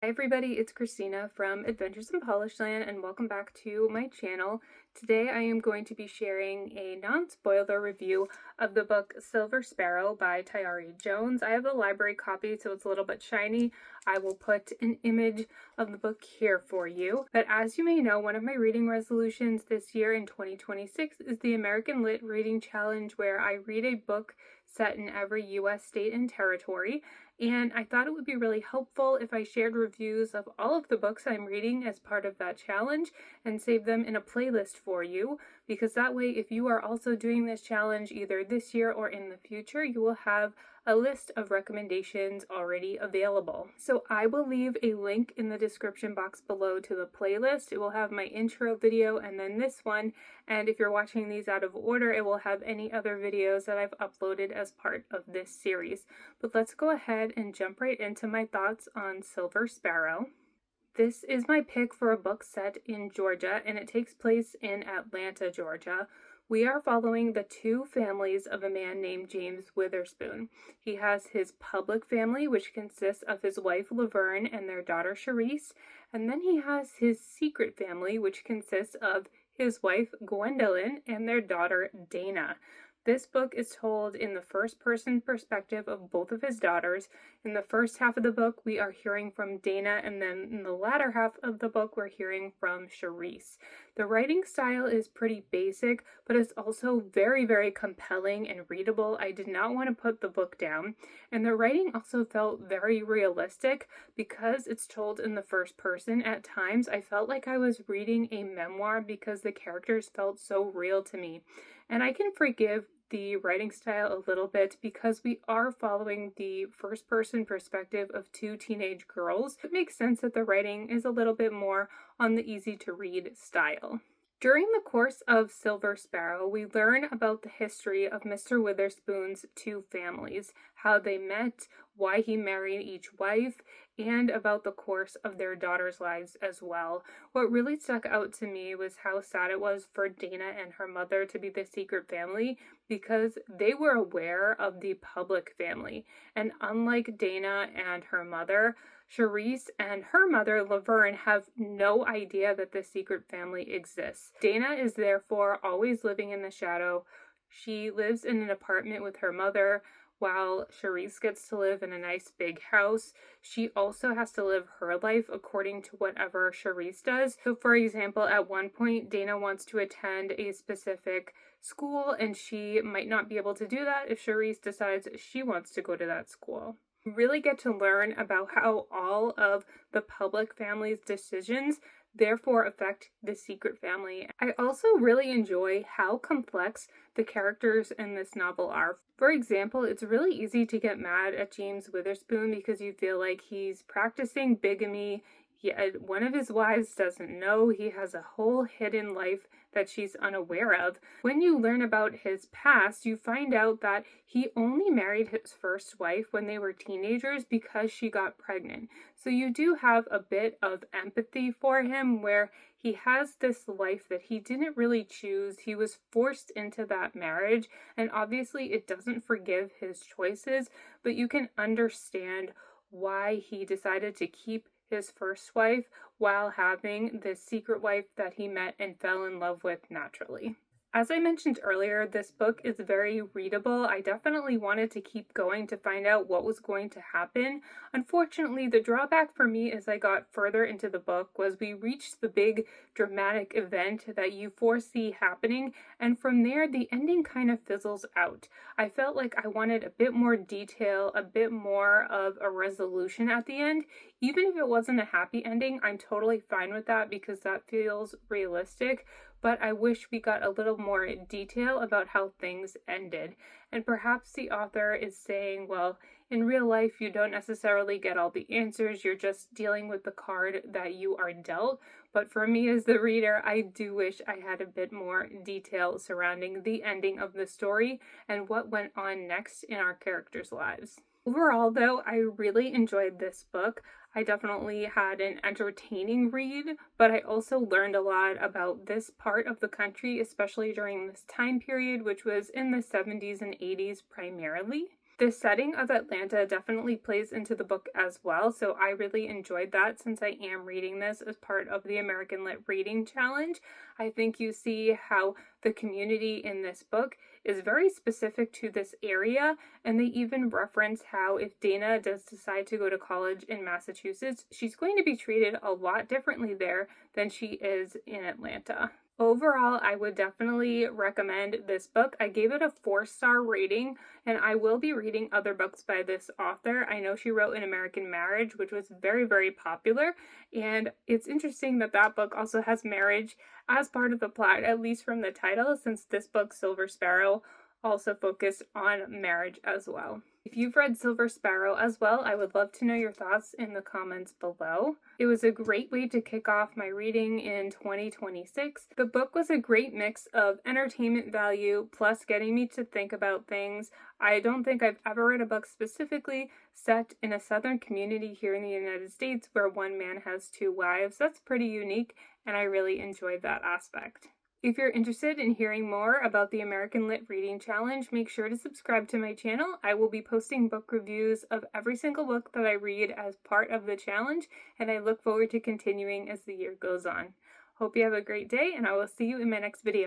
Hi everybody, it's Christina from Adventures in Polished Land and welcome back to my channel. Today I am going to be sharing a non-spoiler review of the book Silver Sparrow by Tayari Jones. I have a library copy so it's a little bit shiny. I will put an image of the book here for you. But as you may know, one of my reading resolutions this year in 2026 is the American Lit Reading Challenge, where I read a book set in every US state and territory. And I thought it would be really helpful if I shared reviews of all of the books I'm reading as part of that challenge and save them in a playlist for you, because that way if you are also doing this challenge either this year or in the future, you will have a list of recommendations already available. So I will leave a link in the description box below to the playlist. It will have my intro video and then this one, and if you're watching these out of order, it will have any other videos that I've uploaded as part of this series. But let's go ahead and jump right into my thoughts on Silver Sparrow. This is my pick for a book set in Georgia, and it takes place in Atlanta, Georgia. We are following the two families of a man named James Witherspoon. He has his public family, which consists of his wife Laverne and their daughter Charisse, and then he has his secret family, which consists of his wife Gwendolyn and their daughter Dana. This book is told in the first-person perspective of both of his daughters. In the first half of the book, we are hearing from Dana, and then in the latter half of the book, we're hearing from Charisse. The writing style is pretty basic, but it's also very, very compelling and readable. I did not want to put the book down, and the writing also felt very realistic because it's told in the first person. At times, I felt like I was reading a memoir because the characters felt so real to me. And I can forgive the writing style a little bit because we are following the first person perspective of two teenage girls. It makes sense that the writing is a little bit more on the easy to read style. During the course of Silver Sparrow, we learn about the history of Mr. Witherspoon's two families, how they met, why he married each wife, and about the course of their daughters' lives as well. What really stuck out to me was how sad it was for Dana and her mother to be the secret family, because they were aware of the public family. And unlike Dana and her mother, Charisse and her mother, Laverne, have no idea that the secret family exists. Dana is therefore always living in the shadow. She lives in an apartment with her mother, while Charisse gets to live in a nice big house. She also has to live her life according to whatever Charisse does. So for example, at one point, Dana wants to attend a specific school, and she might not be able to do that if Charisse decides she wants to go to that school. You really get to learn about how all of the public family's decisions therefore affect the secret family. I also really enjoy how complex the characters in this novel are. For example, it's really easy to get mad at James Witherspoon because you feel like he's practicing bigamy, yet one of his wives doesn't know. He has a whole hidden life that she's unaware of. When you learn about his past, you find out that he only married his first wife when they were teenagers because she got pregnant. So you do have a bit of empathy for him, where he has this life that he didn't really choose. He was forced into that marriage, and obviously it doesn't forgive his choices, but you can understand why he decided to keep his first wife while having this secret wife that he met and fell in love with naturally. As I mentioned earlier, this book is very readable. I definitely wanted to keep going to find out what was going to happen. Unfortunately, the drawback for me as I got further into the book was we reached the big dramatic event that you foresee happening, and from there the ending kind of fizzles out. I felt like I wanted a bit more detail, a bit more of a resolution at the end. Even if it wasn't a happy ending, I'm totally fine with that because that feels realistic. But I wish we got a little more detail about how things ended. And perhaps the author is saying, well, in real life, you don't necessarily get all the answers. You're just dealing with the card that you are dealt. But for me as the reader, I do wish I had a bit more detail surrounding the ending of the story and what went on next in our characters' lives. Overall, though, I really enjoyed this book. I definitely had an entertaining read, but I also learned a lot about this part of the country, especially during this time period, which was in the 70s and 80s primarily. The setting of Atlanta definitely plays into the book as well, so I really enjoyed that since I am reading this as part of the American Lit Reading Challenge. I think you see how the community in this book is very specific to this area, and they even reference how if Dana does decide to go to college in Massachusetts, she's going to be treated a lot differently there than she is in Atlanta. Overall, I would definitely recommend this book. I gave it a 4-star rating, and I will be reading other books by this author. I know she wrote An American Marriage, which was very, very popular, and it's interesting that that book also has marriage as part of the plot, at least from the title, since this book, Silver Sparrow, also focused on marriage as well. If you've read Silver Sparrow as well, I would love to know your thoughts in the comments below. It was a great way to kick off my reading in 2026. The book was a great mix of entertainment value plus getting me to think about things. I don't think I've ever read a book specifically set in a southern community here in the United States where one man has 2 wives. That's pretty unique, and I really enjoyed that aspect. If you're interested in hearing more about the American Lit Reading Challenge, make sure to subscribe to my channel. I will be posting book reviews of every single book that I read as part of the challenge, and I look forward to continuing as the year goes on. Hope you have a great day, and I will see you in my next video.